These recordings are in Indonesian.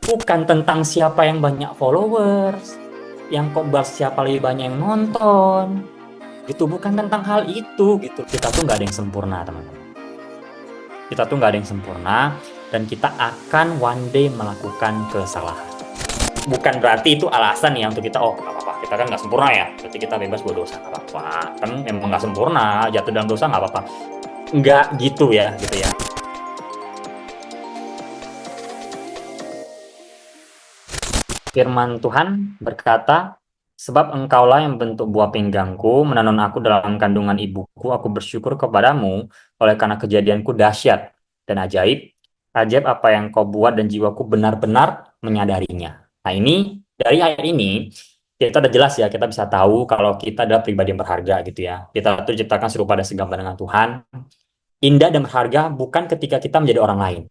Bukan tentang siapa yang banyak followers, yang khotbah siapa lebih banyak yang nonton, gitu. Bukan tentang hal itu, gitu. Kita tuh nggak ada yang sempurna, teman-teman. Kita tuh nggak ada yang sempurna, dan kita akan one day melakukan kesalahan. Bukan berarti itu alasan ya untuk kita, oh nggak apa-apa, kita kan nggak sempurna ya, berarti kita bebas buat dosa, nggak apa-apa. Kan emang nggak sempurna, jatuh dalam dosa nggak apa-apa. Nggak gitu ya, gitu ya. Firman Tuhan berkata, sebab engkaulah yang bentuk buah pinggangku, menenun aku dalam kandungan ibuku, aku bersyukur kepadamu, oleh karena kejadianku dahsyat dan ajaib, ajaib apa yang kau buat dan jiwaku benar-benar menyadarinya. Nah ini, dari ayat ini, kita udah jelas ya, kita bisa tahu kalau kita adalah pribadi yang berharga gitu ya. Kita tuh diciptakan serupa dan segambar dengan Tuhan. Indah dan berharga bukan ketika kita menjadi orang lain,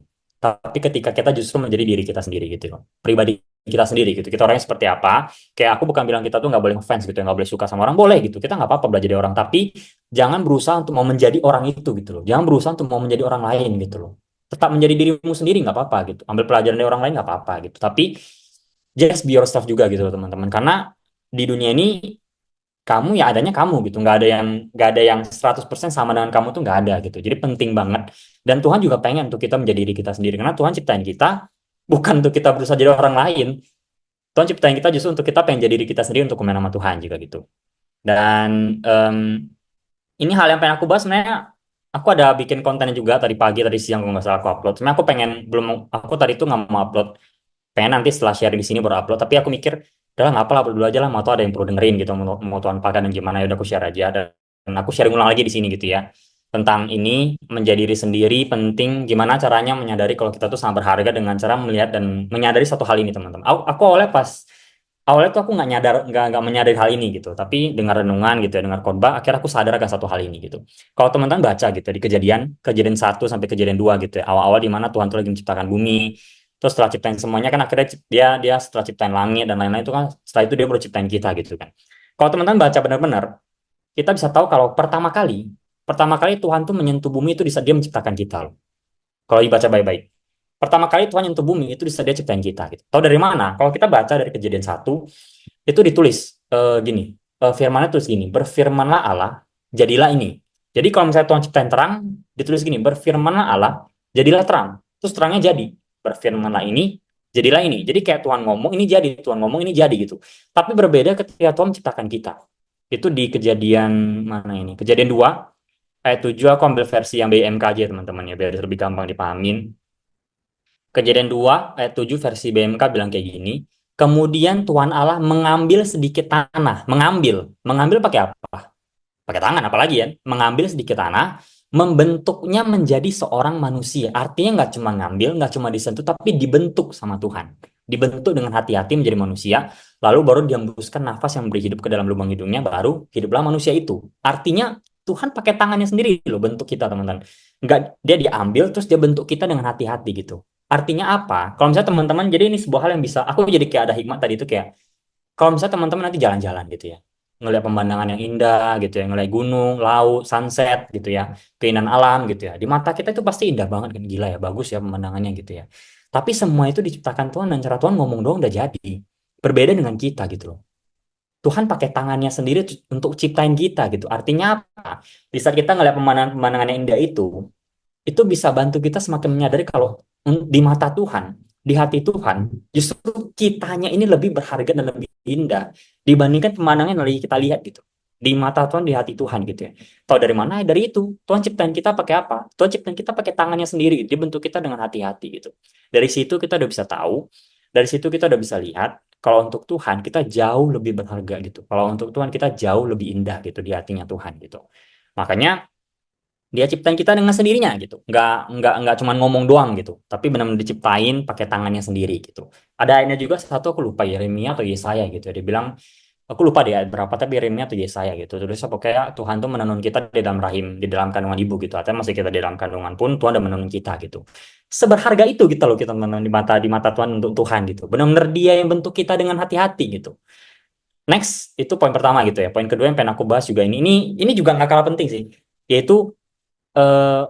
tapi ketika kita justru menjadi diri kita sendiri gitu loh. Pribadi kita sendiri gitu. Kita orangnya seperti apa? Kayak aku bukan bilang kita tuh nggak boleh ngefans gitu, ya, nggak boleh suka sama orang, boleh gitu. Kita nggak apa-apa belajar dari orang, tapi jangan berusaha untuk mau menjadi orang itu gitu loh. Jangan berusaha untuk mau menjadi orang lain gitu loh. Tetap menjadi dirimu sendiri nggak apa-apa gitu. Ambil pelajaran dari orang lain nggak apa-apa gitu. Tapi just be yourself juga gitu loh teman-teman. Karena di dunia ini kamu ya adanya kamu gitu, nggak ada yang 100% sama dengan kamu tuh nggak ada gitu. Jadi penting banget, dan Tuhan juga pengen untuk kita menjadi diri kita sendiri, karena Tuhan ciptain kita bukan untuk kita berusaha jadi orang lain. Tuhan ciptain kita justru untuk kita pengen jadi diri kita sendiri, untuk kemenangan sama Tuhan juga gitu. Dan ini hal yang pengen aku bahas sebenarnya. Aku ada bikin kontennya juga tadi pagi, tadi siang kalau nggak salah aku upload. Sebenarnya aku pengen, belum, aku tadi tuh nggak mau upload, pengen nanti setelah sharing di sini baru upload, tapi aku mikir udah nggak apa lah, upload dulu aja lah, mau tuh ada yang perlu dengerin gitu, mau Tuhan pakai dan gimana, ya udah aku share aja. Dan aku sharing ulang lagi di sini gitu ya, tentang ini menjadi diri sendiri penting, gimana caranya menyadari kalau kita tuh sangat berharga dengan cara melihat dan menyadari satu hal ini teman-teman. Aku awalnya tuh aku nggak nyadar, nggak menyadari hal ini gitu, tapi dengar renungan gitu ya, dengar khotbah, akhirnya aku sadar akan satu hal ini gitu. Kalau teman-teman baca gitu di kejadian 1 sampai kejadian 2 gitu ya, awal-awal di mana Tuhan tuh lagi menciptakan bumi. Terus setelah ciptain semuanya kan akhirnya dia dia setelah ciptain langit dan lain-lain itu kan, setelah itu dia baru ciptain kita gitu kan. Kalau teman-teman baca benar-benar, kita bisa tahu kalau pertama kali Tuhan tuh menyentuh bumi itu di saat dia menciptakan kita loh. Kalau dibaca baik-baik. Pertama kali Tuhan nyentuh bumi itu di saat dia ciptain kita gitu. Tahu dari mana? Kalau kita baca dari kejadian 1, itu ditulis gini, firmannya tulis gini, berfirmanlah Allah, jadilah ini. Jadi kalau misalnya Tuhan ciptain terang, ditulis gini, berfirmanlah Allah, jadilah terang. Terus terangnya jadi, berfirmanlah ini, jadilah ini. Jadi kayak Tuhan ngomong, ini jadi, Tuhan ngomong, ini jadi gitu. Tapi berbeda ketika Tuhan menciptakan kita. Itu di kejadian mana ini? Kejadian 2, ayat 7, aku ambil versi yang BMKJ teman-teman ya, biar lebih gampang dipahamin. Kejadian 2 ayat 7 versi BMK bilang kayak gini. Kemudian Tuhan Allah mengambil sedikit tanah. Mengambil pakai apa? Pakai tangan apalagi ya. Mengambil sedikit tanah, membentuknya menjadi seorang manusia. Artinya nggak cuma ngambil, nggak cuma disentuh, tapi dibentuk sama Tuhan. Dibentuk dengan hati-hati menjadi manusia. Lalu baru dihembuskan nafas yang beri hidup ke dalam lubang hidungnya, baru hiduplah manusia itu. Artinya Tuhan pakai tangannya sendiri loh bentuk kita teman-teman. Nggak, dia diambil terus dia bentuk kita dengan hati-hati gitu. Artinya apa? Kalau misalnya teman-teman, jadi ini sebuah hal yang bisa, aku jadi kayak ada hikmat tadi itu kayak, kalau misalnya teman-teman nanti jalan-jalan gitu ya, ngelihat pemandangan yang indah gitu ya, ngelihat gunung, laut, sunset gitu ya, keindahan alam gitu ya, di mata kita itu pasti indah banget kan, gila ya, bagus ya pemandangannya gitu ya. Tapi semua itu diciptakan Tuhan dan cara Tuhan ngomong doang udah jadi. Berbeda dengan kita gitu loh. Tuhan pakai tangannya sendiri untuk ciptain kita gitu. Artinya apa? Di saat kita ngelihat pemandangan yang indah itu bisa bantu kita semakin menyadari kalau di mata Tuhan, di hati Tuhan, justru kitanya ini lebih berharga dan lebih indah dibandingkan pemandangan yang lagi kita lihat gitu. Di mata Tuhan, di hati Tuhan gitu ya. Tahu dari mana? Dari itu. Tuhan ciptain kita pakai apa? Tuhan ciptain kita pakai tangannya sendiri. Dia bentuk kita dengan hati-hati gitu. Dari situ kita udah bisa tahu, dari situ kita udah bisa lihat kalau untuk Tuhan kita jauh lebih berharga gitu. Kalau untuk Tuhan kita jauh lebih indah gitu di hatinya Tuhan gitu. Makanya dia ciptain kita dengan sendirinya gitu, nggak cuma ngomong doang gitu, tapi benar-benar diciptain pakai tangannya sendiri gitu. Ada ayatnya juga, satu aku lupa, Yeremia atau Yesaya gitu, dia bilang, aku lupa deh ayat berapa, tapi Yeremia atau Yesaya gitu terus pokoknya Tuhan tuh menenun kita di dalam rahim, di dalam kandungan ibu gitu, artinya masih kita di dalam kandungan pun Tuhan udah menenun kita gitu. Seberharga itu kita loh, kita menenun di mata Tuhan, untuk Tuhan gitu, benar-benar dia yang bentuk kita dengan hati-hati gitu. Next, itu poin pertama gitu ya. Poin kedua yang pengen aku bahas juga, ini juga nggak kalah penting sih, yaitu eh,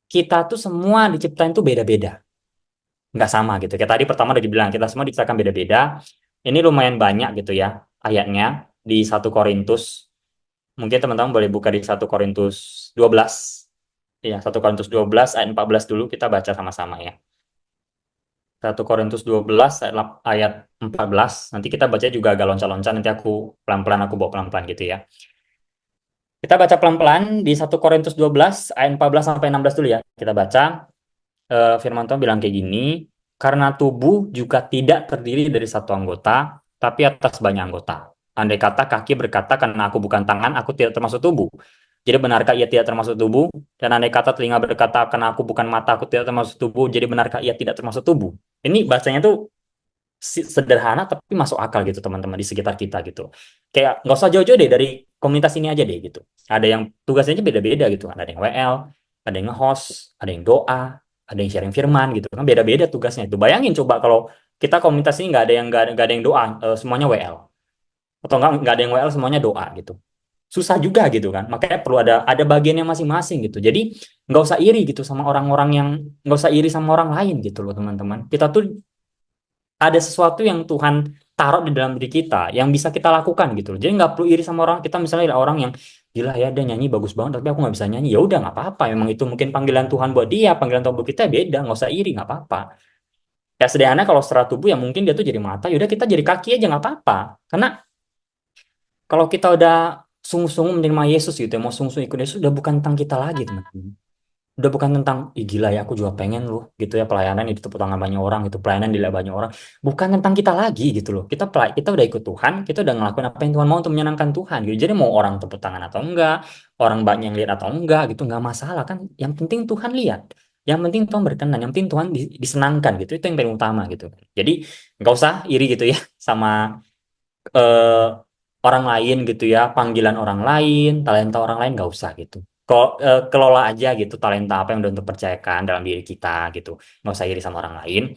kita tuh semua diciptain tuh beda-beda. nggak sama gitu. Kayak tadi pertama udah dibilang kita semua diciptakan beda-beda. Ini lumayan banyak gitu ya ayatnya di 1 Korintus. Mungkin teman-teman boleh buka di 1 Korintus 12. Ya, 1 Korintus 12 ayat 14 dulu kita baca sama-sama ya. 1 Korintus 12 ayat 14. Nanti kita baca juga agak loncat-loncat, nanti aku pelan-pelan aku bawa pelan-pelan gitu ya. Kita baca pelan-pelan di 1 Korintus 12 ayat 14 sampai 16 dulu ya. Kita baca. Firman Tuhan bilang kayak gini, karena tubuh juga tidak terdiri dari satu anggota, tapi atas banyak anggota. Andai kata kaki berkata, karena aku bukan tangan, aku tidak termasuk tubuh. Jadi benarkah ia tidak termasuk tubuh? Dan andai kata telinga berkata, karena aku bukan mata, aku tidak termasuk tubuh. Jadi benarkah ia tidak termasuk tubuh? Ini bahasanya tuh sederhana tapi masuk akal gitu teman-teman di sekitar kita gitu. Kayak nggak usah jauh-jauh deh dari komunitas ini aja deh gitu. Ada yang tugasnya aja beda-beda gitu. Ada yang WL, ada yang nge-host, ada yang doa, ada yang sharing firman gitu kan beda-beda tugasnya itu. Bayangin coba kalau kita komunitas ini nggak ada yang doa, semuanya WL atau nggak ada yang WL semuanya doa gitu. Susah juga gitu kan. Makanya perlu ada bagiannya masing-masing gitu. Jadi nggak usah iri gitu sama orang-orang yang nggak usah iri sama orang lain gitu loh teman-teman. Kita tuh ada sesuatu yang Tuhan taruh di dalam diri kita yang bisa kita lakukan gitu loh. Jadi nggak perlu iri sama orang. Kita misalnya ada orang yang gila ya dia nyanyi bagus banget tapi aku nggak bisa nyanyi. Ya udah nggak apa-apa. Memang itu mungkin panggilan Tuhan buat dia, panggilan Tuhan buat kita beda. Nggak usah iri, nggak apa-apa. Ya sederhana kalau secara tubuh ya mungkin dia tuh jadi mata. Yaudah kita jadi kaki aja nggak apa-apa. Karena kalau kita udah sungguh-sungguh menerima Yesus gitu, ya, mau sungguh-sungguh ikut Yesus udah bukan tentang kita lagi teman-teman. Udah bukan tentang ih gila ya aku juga pengen loh gitu ya pelayanan itu tepuk tangan banyak orang gitu pelayanan dilihat banyak orang bukan tentang kita lagi gitu loh kita udah ikut Tuhan kita udah ngelakuin apa yang Tuhan mau untuk menyenangkan Tuhan gitu jadi mau orang tepuk tangan atau enggak orang banyak yang lihat atau enggak gitu nggak masalah kan yang penting Tuhan lihat yang penting Tuhan berkenan yang penting Tuhan disenangkan gitu itu yang paling utama gitu jadi nggak usah iri gitu ya sama eh, orang lain gitu ya, panggilan orang lain, talenta orang lain nggak usah gitu. Kelola aja gitu talenta apa yang udah untuk percayakan dalam diri kita gitu. Nggak usah iri sama orang lain.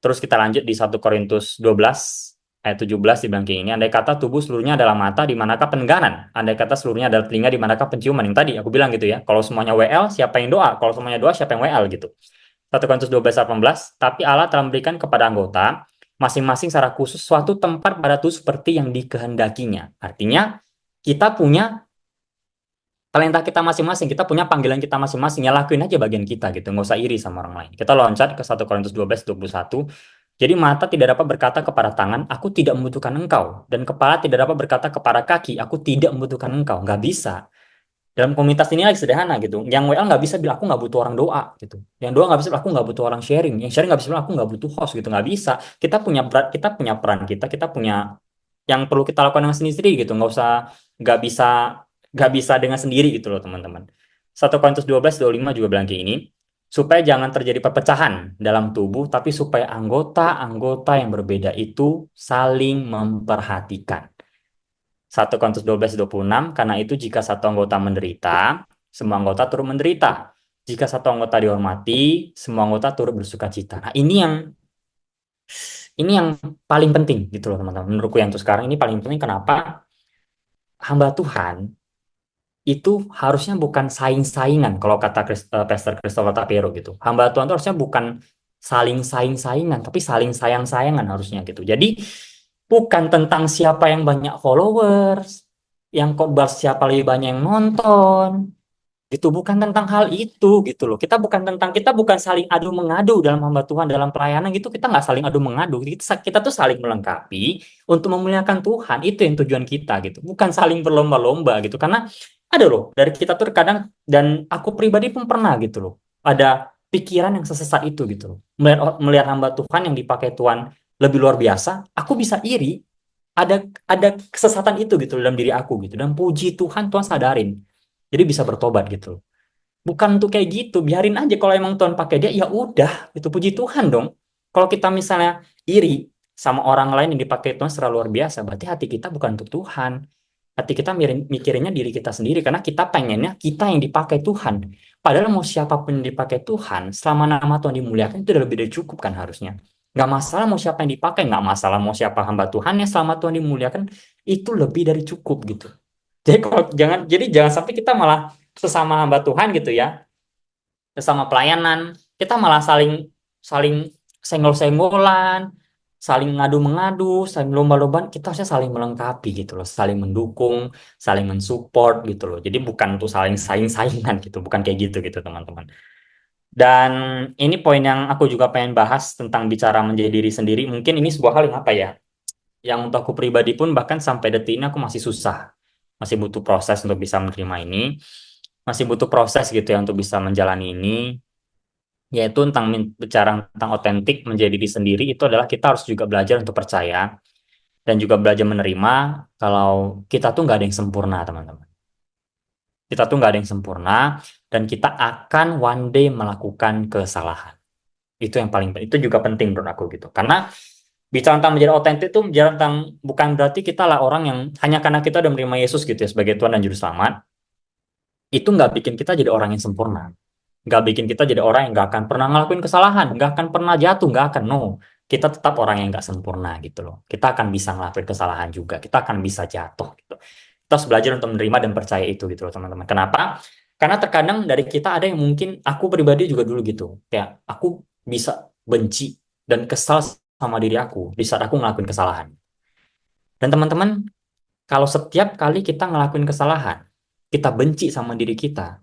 Terus kita lanjut di 1 Korintus 12 ayat 17 dibilang kayak ini. Andai kata tubuh seluruhnya adalah mata, di manakah pendengaran? Andai kata seluruhnya adalah telinga, di manakah penciuman? Yang tadi aku bilang gitu ya. Kalau semuanya WL, siapa yang doa? Kalau semuanya doa, siapa yang WL gitu. 1 Korintus 12 18 tapi Allah telah memberikan kepada anggota masing-masing secara khusus suatu tempat pada tubuh seperti yang dikehendakinya. Artinya kita punya talenta kita masing-masing, kita punya panggilan kita masing-masing, ya lakuin aja bagian kita gitu, nggak usah iri sama orang lain. Kita loncat ke 1 Korintus 12 21. Jadi mata tidak dapat berkata kepada tangan, aku tidak membutuhkan engkau. Dan kepala tidak dapat berkata kepada kaki, aku tidak membutuhkan engkau. Nggak bisa. Dalam komunitas ini lagi sederhana gitu. Yang WL nggak bisa bilang aku nggak butuh orang doa gitu. Yang doa nggak bisa bilang aku nggak butuh orang sharing. Yang sharing nggak bisa bilang aku nggak butuh host gitu. Nggak bisa. Kita punya peran kita punya yang perlu kita lakukan dengan sendiri gitu. Nggak bisa nggak bisa dengan sendiri gitu loh teman-teman. 1 Korintus 12 25 juga bilang kayak ini. Supaya jangan terjadi perpecahan dalam tubuh, tapi supaya anggota-anggota yang berbeda itu saling memperhatikan. 1 Korintus 12 26 karena itu jika satu anggota menderita, semua anggota turut menderita. Jika satu anggota dihormati, semua anggota turut bersuka cita. Nah, ini yang paling penting gitu loh teman-teman. Menurutku yang tuh sekarang ini paling penting kenapa hamba Tuhan itu harusnya bukan saing-saingan kalau kata Pastor Christopher Tapero gitu. Hamba Tuhan itu harusnya bukan saling saing-saingan, tapi saling sayang-sayangan harusnya gitu. Jadi bukan tentang siapa yang banyak followers, yang khotbah siapa lebih banyak yang nonton, gitu. Bukan tentang hal itu gitu loh. Kita bukan saling adu mengadu dalam hamba Tuhan dalam pelayanan gitu. Kita nggak saling adu mengadu. Kita tuh saling melengkapi untuk memuliakan Tuhan. Itu yang tujuan kita gitu. Bukan saling berlomba-lomba gitu. Karena ada loh dari kita tuh kadang dan aku pribadi pun pernah gitu loh. Ada pikiran yang sesesat itu gitu loh. Melihat hamba Tuhan yang dipakai Tuhan lebih luar biasa, aku bisa iri. Ada kesesatan itu gitu dalam diri aku gitu. Dan puji Tuhan Tuhan sadarin. Jadi bisa bertobat gitu. Bukan untuk kayak gitu, biarin aja kalau emang Tuhan pakai dia, ya udah, itu puji Tuhan dong. Kalau kita misalnya iri sama orang lain yang dipakai Tuhan secara luar biasa, berarti hati kita bukan untuk Tuhan. Hati kita mikirinnya diri kita sendiri, karena kita pengennya kita yang dipakai Tuhan. Padahal mau siapapun yang dipakai Tuhan, selama nama Tuhan dimuliakan, itu udah lebih dari cukup kan harusnya. Nggak masalah mau siapa yang dipakai, nggak masalah mau siapa hamba Tuhan yang selama Tuhan dimuliakan, itu lebih dari cukup gitu. Jadi jangan sampai kita malah sesama hamba Tuhan gitu ya, sesama pelayanan, kita malah saling saling senggol-senggolan, saling ngadu-mengadu, saling lomba-lombaan, kita harusnya saling melengkapi gitu loh, saling mendukung, saling mensupport gitu loh. Jadi bukan untuk saling saing-saingan gitu, bukan kayak gitu gitu teman-teman. Dan ini poin yang aku juga pengen bahas tentang bicara menjadi diri sendiri. Mungkin ini sebuah hal yang apa ya? Yang untuk aku pribadi pun bahkan sampai detik ini aku masih susah. Masih butuh proses untuk bisa menerima ini. Masih butuh proses gitu ya untuk bisa menjalani ini. Yaitu tentang bicara tentang otentik menjadi diri sendiri itu adalah kita harus juga belajar untuk percaya dan juga belajar menerima kalau kita tuh nggak ada yang sempurna teman-teman. Kita tuh nggak ada yang sempurna dan kita akan one day melakukan kesalahan. Itu yang paling itu juga penting menurut aku gitu. Karena bicara tentang menjadi otentik itu bicara tentang bukan berarti kita lah orang yang hanya karena kita udah menerima Yesus gitu ya sebagai Tuhan dan Juru Selamat, itu nggak bikin kita jadi orang yang sempurna. Nggak bikin kita jadi orang yang nggak akan pernah ngelakuin kesalahan, nggak akan pernah jatuh, nggak akan, no. Kita tetap orang yang nggak sempurna gitu loh. Kita akan bisa ngelakuin kesalahan juga, kita akan bisa jatuh gitu. Kita harus belajar untuk menerima dan percaya itu gitu loh teman-teman. Kenapa? Karena terkadang dari kita ada yang mungkin aku pribadi juga dulu gitu, kayak aku bisa benci dan kesal sama diri aku di saat aku ngelakuin kesalahan. Dan teman-teman, kalau setiap kali kita ngelakuin kesalahan, kita benci sama diri kita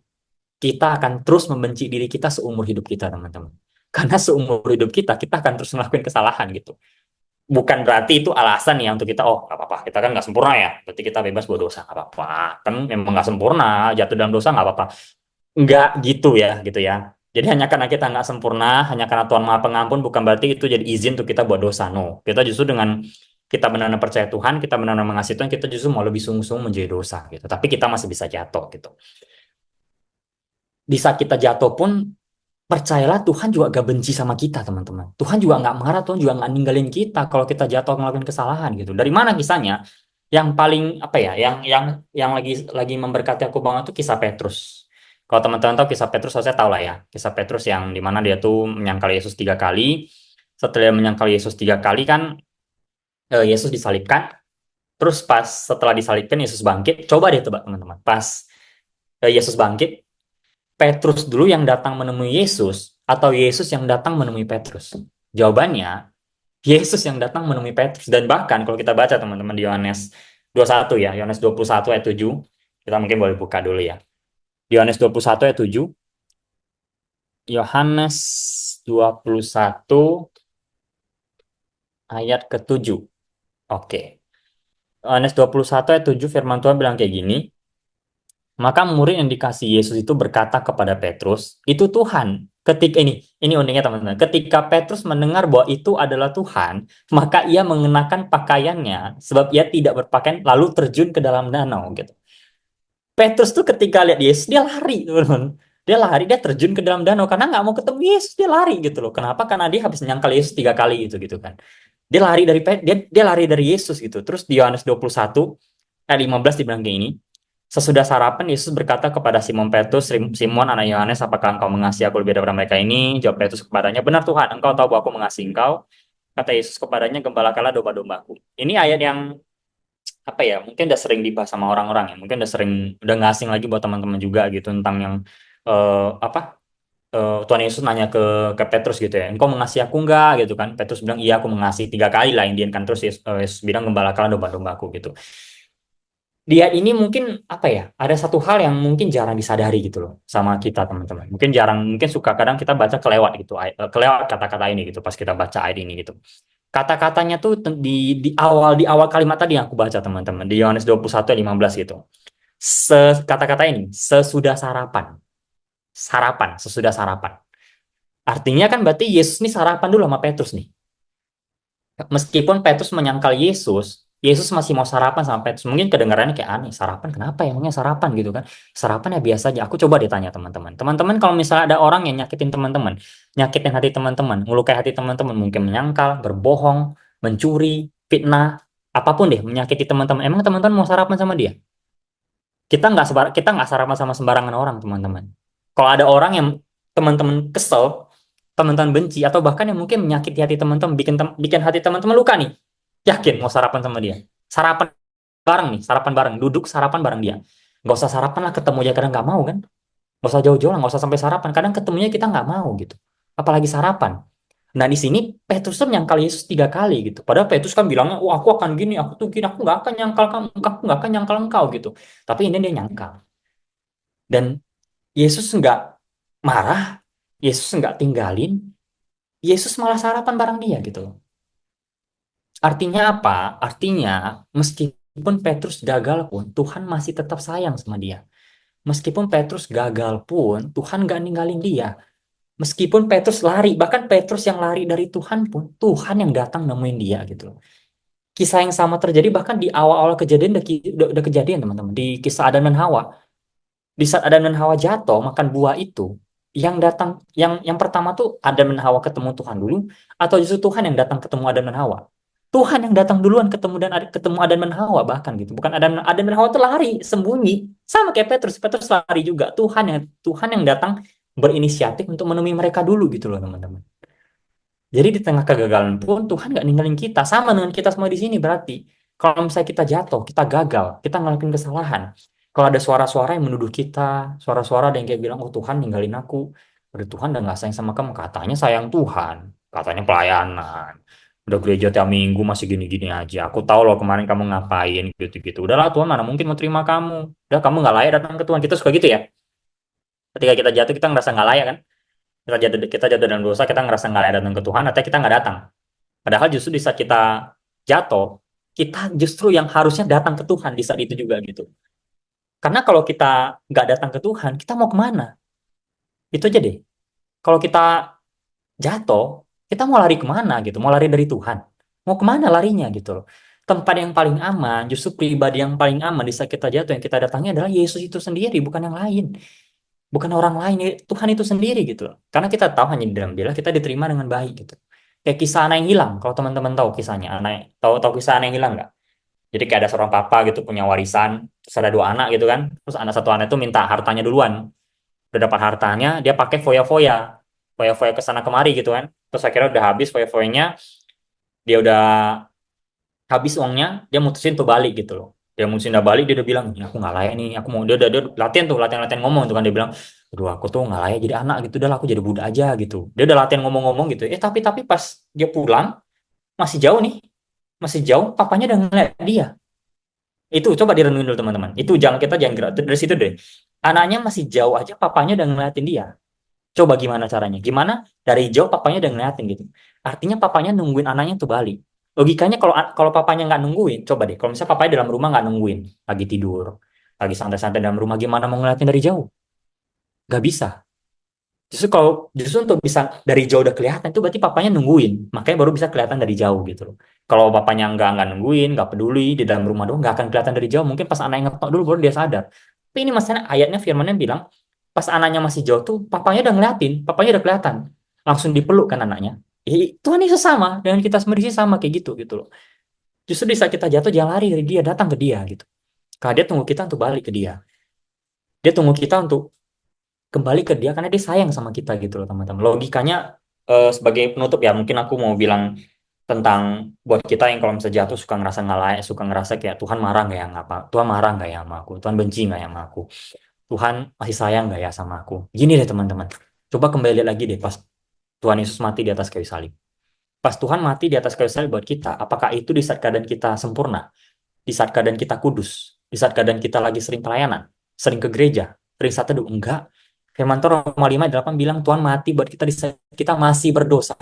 akan terus membenci diri kita seumur hidup kita, teman-teman. Karena seumur hidup kita akan terus ngelakuin kesalahan gitu. Bukan berarti itu alasan ya untuk kita, oh, nggak apa-apa, kita kan nggak sempurna ya, berarti kita bebas buat dosa, nggak apa-apa. Kan memang nggak sempurna, jatuh dalam dosa nggak apa-apa. Nggak gitu ya, gitu ya. Jadi hanya karena kita nggak sempurna, hanya karena Tuhan Maha Pengampun, bukan berarti itu jadi izin untuk kita buat dosa. No, kita justru dengan kita benar-benar percaya Tuhan, kita benar-benar mengasihi Tuhan, kita justru mau lebih sungguh-sungguh menjadi dosa gitu. Tapi kita masih bisa jatuh gitu. Di saat kita jatuh pun, percayalah Tuhan juga gak benci sama kita, teman-teman. Tuhan juga nggak marah, Tuhan juga nggak ninggalin kita kalau kita jatuh ngelakuin kesalahan gitu. Dari mana kisahnya? Yang paling apa ya? Yang lagi memberkati aku banget tuh kisah Petrus. Kalau teman-teman tahu kisah Petrus, saya tahu lah ya. Kisah Petrus yang dimana dia tuh menyangkal Yesus 3 kali. Setelah dia menyangkal Yesus 3 kali kan, Yesus disalibkan. Terus pas setelah disalibkan Yesus bangkit. Coba deh tebak teman-teman. Pas Yesus bangkit, Petrus dulu yang datang menemui Yesus atau Yesus yang datang menemui Petrus? Jawabannya, Yesus yang datang menemui Petrus. Dan bahkan kalau kita baca teman-teman di Yohanes 21 ya, Yohanes 21 ayat 7, kita mungkin boleh buka dulu ya. Di Yohanes 21 ayat 7, Yohanes 21 ayat ke-7. Oke. Yohanes 21 ayat 7 firman Tuhan bilang kayak gini, maka murid yang dikasih Yesus itu berkata kepada Petrus, itu Tuhan. Ketika ini uniknya teman-teman. Ketika Petrus mendengar bahwa itu adalah Tuhan, maka ia mengenakan pakaiannya, sebab ia tidak berpakaian, lalu terjun ke dalam danau gitu. Petrus tuh ketika lihat Yesus, dia lari, teman-teman. Dia lari, dia terjun ke dalam danau karena nggak mau ketemu Yesus, dia lari gitu loh. Kenapa? Karena dia habis menyangkal Yesus 3 kali gitu kan. Dia lari dari dia lari dari Yesus gitu. Terus di Yohanes 21 ayat 15 dibilang kayak ini. Sesudah sarapan, Yesus berkata kepada Simon Petrus, Simon anak Yohanes, apakah engkau mengasihi aku lebih daripada mereka ini? Jawab Petrus kepadanya, benar Tuhan, engkau tahu bahwa aku mengasihi engkau. Kata Yesus kepadanya, gembalakanlah domba-dombaku. Ini ayat yang, apa ya, mungkin udah sering dibahas sama orang-orang ya. Mungkin udah nggak asing lagi buat teman-teman juga gitu, tentang yang, apa, Tuhan Yesus nanya ke Petrus gitu ya, engkau mengasihi aku enggak gitu kan? Petrus bilang, iya aku mengasihi 3 kali lah, Indian kan. Terus Yesus bilang, gembalakanlah domba-dombaku gitu. Dia ini mungkin apa ya, ada satu hal yang mungkin jarang disadari gitu loh sama kita teman-teman, mungkin jarang, mungkin suka kadang kita baca kelewat gitu, kelewat kata-kata ini gitu pas kita baca ayat ini gitu. Kata-katanya tuh di awal kalimat tadi yang aku baca teman-teman di Yohanes 21 ayat 15 gitu. Kata-kata ini sesudah sarapan, sesudah sarapan, artinya kan berarti Yesus nih sarapan dulu sama Petrus nih. Meskipun Petrus menyangkal Yesus, Yesus masih mau sarapan sama Petrus. Mungkin kedengarannya kayak aneh, sarapan kenapa ya? Emangnya sarapan gitu kan? Sarapan ya biasa aja. Aku coba ditanya teman-teman. Teman-teman kalau misalnya ada orang yang nyakitin teman-teman, nyakitin hati teman-teman, melukai hati teman-teman, mungkin menyangkal, berbohong, mencuri, fitnah, apapun deh, menyakiti teman-teman. Emang teman-teman mau sarapan sama dia? Kita nggak sarapan sama sembarangan orang, teman-teman. Kalau ada orang yang teman-teman kesel, teman-teman benci, atau bahkan yang mungkin menyakiti hati teman-teman, bikin hati teman-teman luka nih, yakin mau sarapan sama dia? Sarapan bareng nih, sarapan bareng, duduk sarapan bareng dia. Nggak usah sarapan lah, ketemu aja kadang nggak mau kan? Nggak usah jauh-jauh lah, nggak usah sampai sarapan. Kadang ketemunya kita nggak mau gitu. Apalagi sarapan. Nah di sini Petrus tuh nyangkal Yesus 3 kali gitu. Padahal Petrus kan bilangnya, oh aku akan gini, aku tuh gini, aku nggak akan nyangkal kamu, aku nggak akan nyangkal engkau gitu. Tapi ini dia nyangkal. Dan Yesus nggak marah, Yesus nggak tinggalin, Yesus malah sarapan bareng dia gitu loh. Artinya apa? Artinya meskipun Petrus gagal pun Tuhan masih tetap sayang sama dia. Meskipun Petrus gagal pun Tuhan nggak ninggalin dia. Meskipun Petrus lari, bahkan Petrus yang lari dari Tuhan pun Tuhan yang datang nemuin dia gitu loh. Kisah yang sama terjadi bahkan di awal-awal kejadian udah kejadian teman-teman di kisah Adam dan Hawa. Di saat Adam dan Hawa jatuh makan buah itu, yang datang yang pertama tuh Adam dan Hawa ketemu Tuhan dulu atau justru Tuhan yang datang ketemu Adam dan Hawa? Tuhan yang datang duluan ketemu Adam dan Hawa bahkan gitu. Bukan Adam dan Hawa tuh lari sembunyi sama kayak Petrus. Petrus lari juga. Tuhan yang datang berinisiatif untuk menemui mereka dulu gitu loh teman-teman. Jadi di tengah kegagalan pun Tuhan nggak ninggalin kita. Sama dengan kita semua di sini berarti. Kalau misalnya kita jatuh, kita gagal, kita ngelakuin kesalahan. Kalau ada suara-suara yang menuduh kita, suara-suara ada yang kayak bilang, oh Tuhan ninggalin aku. Udah Tuhan udah nggak sayang sama kamu. Katanya sayang Tuhan. Katanya pelayanan. Udah gereja tiap minggu masih gini-gini aja. Aku tahu loh kemarin kamu ngapain gitu-gitu. Udahlah Tuhan mana mungkin mau terima kamu. Udah kamu nggak layak datang ke Tuhan. Kita suka gitu ya. Ketika kita jatuh kita ngerasa nggak layak kan. Kita jatuh dalam dosa, kita ngerasa nggak layak datang ke Tuhan, atau kita nggak datang. Padahal justru di saat kita jatuh, kita justru yang harusnya datang ke Tuhan di saat itu juga gitu. Karena kalau kita nggak datang ke Tuhan, kita mau kemana? Itu aja deh. Kalau kita jatuh, kita mau lari kemana gitu? Mau lari dari Tuhan? Mau kemana larinya gitu loh? Tempat yang paling aman, justru pribadi yang paling aman di saat kita jatuh yang kita datangi adalah Yesus itu sendiri, bukan yang lain. Bukan orang lain, ya Tuhan itu sendiri gitu loh. Karena kita tahu hanya di dalam Dia kita diterima dengan baik gitu. Kayak kisah anak yang hilang, kalau teman-teman tahu kisahnya, tahu tahu kisah anak yang hilang nggak? Jadi kayak ada seorang papa gitu punya warisan, terus ada 2 anak gitu kan, terus satu anak itu minta hartanya duluan, udah dapat hartanya, dia pakai foya-foya, foya-foya ke sana kemari gitu kan, terus akhirnya udah habis foya-foyanya, dia udah habis uangnya, dia mutusin tuh balik gitu loh. Dia mutusin udah balik, dia udah bilang, "Ini aku nggak layak nih, aku mau dia latihan tuh, latihan-latihan ngomong tuh kan dia bilang, aduh aku tuh nggak layak jadi anak gitu, udah lah, aku jadi budak aja gitu. Dia udah latihan ngomong-ngomong gitu. Tapi pas dia pulang masih jauh nih, masih jauh, papanya udah ngeliat dia. Itu coba direnungin dulu teman-teman. Itu kita jangan gerak dari situ deh. Anaknya masih jauh aja, papanya udah ngeliatin dia. Coba gimana caranya? Gimana dari jauh papanya udah ngeliatin gitu. Artinya papanya nungguin anaknya tuh balik. Logikanya kalau kalau papanya nggak nungguin, coba deh. Kalau misalnya papanya dalam rumah nggak nungguin, lagi tidur, lagi santai-santai dalam rumah, gimana mau ngeliatin dari jauh? Nggak bisa. Justru untuk bisa dari jauh udah kelihatan itu berarti papanya nungguin, makanya baru bisa kelihatan dari jauh gitu loh. Kalau papanya nggak nungguin, nggak peduli di dalam rumah doang, nggak akan kelihatan dari jauh. Mungkin pas anaknya ngetok dulu baru dia sadar. Tapi ini masalahnya ayatnya firmannya bilang pas anaknya masih jauh tuh papanya udah ngeliatin, papanya udah kelihatan, langsung dipeluk kan anaknya. Tuhan Yesus sama dengan kita sendiri sama kayak gitu loh. Justru di saat kita jatuh jangan lari dari dia, datang ke dia gitu. Karena dia tunggu kita untuk balik ke dia. Dia tunggu kita untuk kembali ke dia karena dia sayang sama kita gitu loh teman-teman. Logikanya sebagai penutup ya mungkin aku mau bilang tentang buat kita yang kalau misalnya jatuh suka ngerasa nggak layak, suka ngerasa kayak Tuhan marah nggak ya ngapa? Tuhan marah nggak ya sama aku? Tuhan benci nggak ya sama aku? Tuhan masih sayang nggak ya sama aku? Gini deh teman-teman, coba kembali lihat lagi deh pas Tuhan Yesus mati di atas kayu salib. Pas Tuhan mati di atas kayu salib buat kita, apakah itu di saat keadaan kita sempurna? Di saat keadaan kita kudus? Di saat keadaan kita lagi sering pelayanan? Sering ke gereja? Sering saat teduh? Enggak. Firman Tuhan Roma 5:8 bilang Tuhan mati buat kita di saat kita masih berdosa,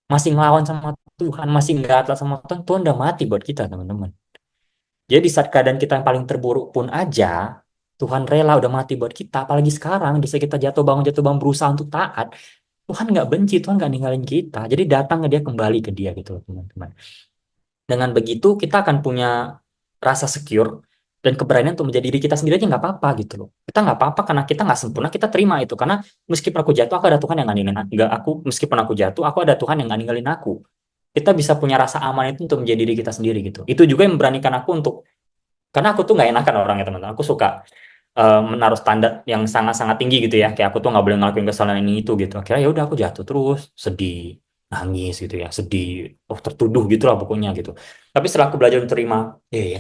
masih ngelawan sama Tuhan, masih nggak taat sama Tuhan, Tuhan udah mati buat kita, teman-teman. Jadi di saat keadaan kita yang paling terburuk pun aja, Tuhan rela udah mati buat kita, apalagi sekarang, di saat kita jatuh bangun berusaha untuk taat, Tuhan nggak benci, Tuhan nggak ninggalin kita. Jadi datang ke dia, kembali ke dia gitu loh, teman-teman. Dengan begitu kita akan punya rasa secure dan keberanian untuk menjadi diri kita sendiri aja nggak apa-apa gitu loh. Kita nggak apa-apa karena kita nggak sempurna, kita terima itu. Karena meskipun aku jatuh, aku ada Tuhan yang nggak ninggalin nggak aku. Meskipun aku jatuh, aku ada Tuhan yang nggak ninggalin aku. Kita bisa punya rasa aman itu untuk menjadi diri kita sendiri gitu. Itu juga yang memberanikan aku untuk, karena aku tuh nggak enakan orangnya teman-teman. Aku suka menaruh standar yang sangat-sangat tinggi gitu ya. Kayak aku tuh nggak boleh ngelakuin kesalahan ini itu gitu. Akhirnya ya udah aku jatuh terus, sedih, nangis gitu ya, sedih, oh tertuduh gitu lah pokoknya gitu. Tapi setelah aku belajar menerima,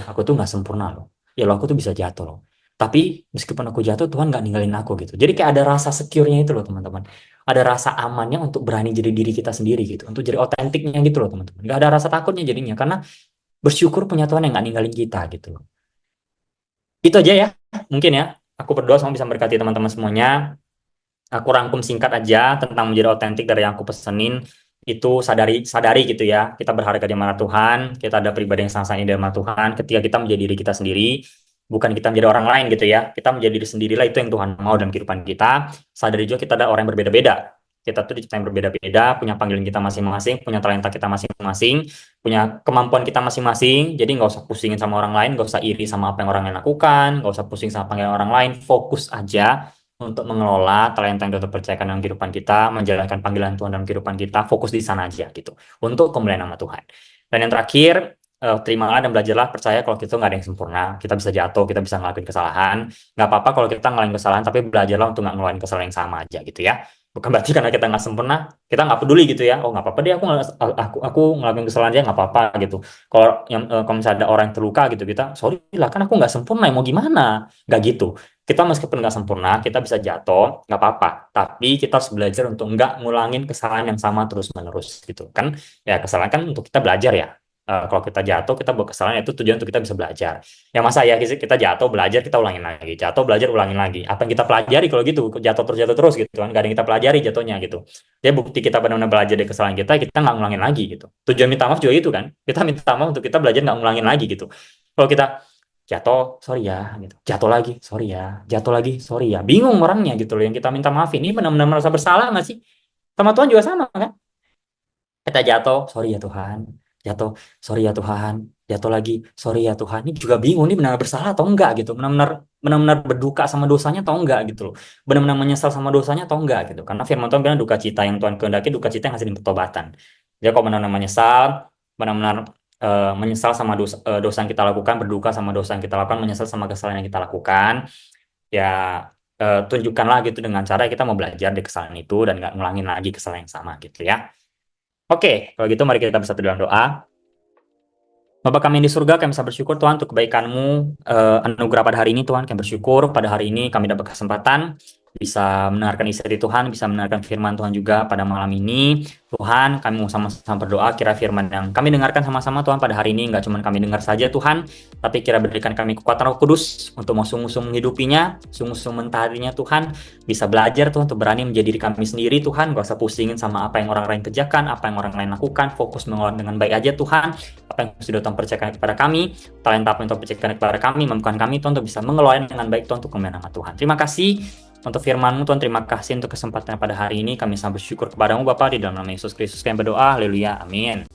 aku tuh nggak sempurna loh. Ya loh, aku tuh bisa jatuh loh. Tapi meskipun aku jatuh, Tuhan nggak ninggalin aku gitu. Jadi kayak ada rasa secure-nya itu loh teman-teman. Ada rasa amannya untuk berani jadi diri kita sendiri gitu. Untuk jadi otentiknya gitu loh teman-teman. Nggak ada rasa takutnya jadinya. Karena bersyukur punya Tuhan yang nggak ninggalin kita gitu loh. Itu aja ya, mungkin ya. Aku berdoa semoga bisa memberkati teman-teman semuanya. Aku rangkum singkat aja tentang menjadi otentik dari yang aku pesenin. Itu sadari gitu ya, kita berharga di mata Tuhan, kita ada pribadi yang sangat di mata Tuhan. Ketika kita menjadi diri kita sendiri, bukan kita menjadi orang lain gitu ya, kita menjadi diri sendirilah, itu yang Tuhan mau dalam kehidupan kita. Sadari juga kita ada orang yang berbeda-beda. Kita tuh diciptakan berbeda-beda, punya panggilan kita masing-masing, punya talenta kita masing-masing, punya kemampuan kita masing-masing. Jadi nggak usah pusingin sama orang lain, nggak usah iri sama apa yang orang lain lakukan, nggak usah pusing sama panggilan orang lain. Fokus aja untuk mengelola talenta yang Tuhan percayakan dalam kehidupan kita, menjalankan panggilan Tuhan dalam kehidupan kita, fokus di sana aja gitu, untuk kemuliaan nama Tuhan. Dan yang terakhir, terimalah dan belajarlah, percaya kalau kita nggak ada yang sempurna, kita bisa jatuh, kita bisa ngelakuin kesalahan, nggak apa-apa kalau kita ngelakuin kesalahan, tapi belajarlah untuk nggak ngelakuin kesalahan yang sama aja gitu ya. Bukan berarti karena kita nggak sempurna, kita nggak peduli gitu ya. Oh nggak apa-apa deh, aku ngelakuin kesalahan aja nggak apa-apa gitu. Kalau misalnya ada orang yang terluka gitu, kita sorry lah kan aku nggak sempurna, mau gimana? Nggak gitu. Kita meskipun nggak sempurna, kita bisa jatuh, nggak apa-apa. Tapi kita harus belajar untuk nggak ngulangin kesalahan yang sama terus-menerus gitu kan. Ya kesalahan kan untuk kita belajar ya. Kalau kita jatuh, kita buat kesalahan itu tujuan untuk kita bisa belajar. Ya masa ya kita jatuh, belajar, kita ulangin lagi. Jatuh, belajar, ulangin lagi. Apa yang kita pelajari kalau gitu? Jatuh terus gitu kan. Gak ada yang kita pelajari jatuhnya gitu. Jadi bukti kita benar-benar belajar dari kesalahan kita nggak ngulangin lagi gitu. Tujuan minta maaf juga itu kan. Kita minta maaf untuk kita belajar nggak ngulangin lagi gitu. Kalau kita jatuh, sorry ya, gitu. Jatuh lagi, sorry ya. Jatuh lagi, sorry ya. Bingung orangnya gitu loh yang kita minta maaf ini benar-benar merasa bersalah nggak sih? Sama Tuhan juga sama kan? Kita jatuh, sorry ya Tuhan. Jatuh, sorry ya Tuhan. Jatuh lagi, sorry ya Tuhan. Ini juga bingung, ini benar bersalah atau enggak gitu. Benar-benar berduka sama dosanya atau enggak gitu loh. Benar-benar menyesal sama dosanya atau enggak gitu. Karena firman Tuhan bilang duka cita yang Tuhan kehendaki, duka cita yang hasilin pertobatan. Jadi kalau benar-benar menyesal, benar-benar menyesal sama dosa yang kita lakukan, berduka sama dosa yang kita lakukan, menyesal sama kesalahan yang kita lakukan, ya tunjukkanlah gitu dengan cara kita mau belajar dari kesalahan itu dan nggak ngulangin lagi kesalahan yang sama gitu ya. Oke, kalau gitu mari kita bersatu dalam doa. Bapa kami yang di surga, kami bisa bersyukur Tuhan untuk kebaikan-Mu, anugerah pada hari ini Tuhan. Kami bersyukur pada hari ini kami dapat kesempatan bisa mendengarkan isi dari Tuhan, bisa mendengarkan firman Tuhan juga pada malam ini. Tuhan, kami mau sama-sama berdoa, kira firman yang kami dengarkan sama-sama Tuhan pada hari ini, nggak cuma kami dengar saja Tuhan, tapi kira berikan kami kekuatan Roh Kudus untuk mau sungguh-sungguh menghidupinya, sungguh-sungguh mentahirinya Tuhan, bisa belajar Tuhan untuk berani menjadi diri kami sendiri Tuhan, gak usah pusingin sama apa yang orang lain kerjakan, apa yang orang lain lakukan, fokus mengelola dengan baik aja Tuhan, apa yang sudah Tuhan percayakan kepada kami, talenta apa yang Tuhan percayakan kepada kami, mampukan kami Tuhan untuk bisa mengelola dengan baik Tuhan untuk kemenangan Tuhan. Terima kasih untuk firman-Mu Tuhan, terima kasih untuk kesempatan pada hari ini. Kami sangat bersyukur kepadamu Bapa, di dalam nama Yesus Kristus kami berdoa. Haleluya. Amin.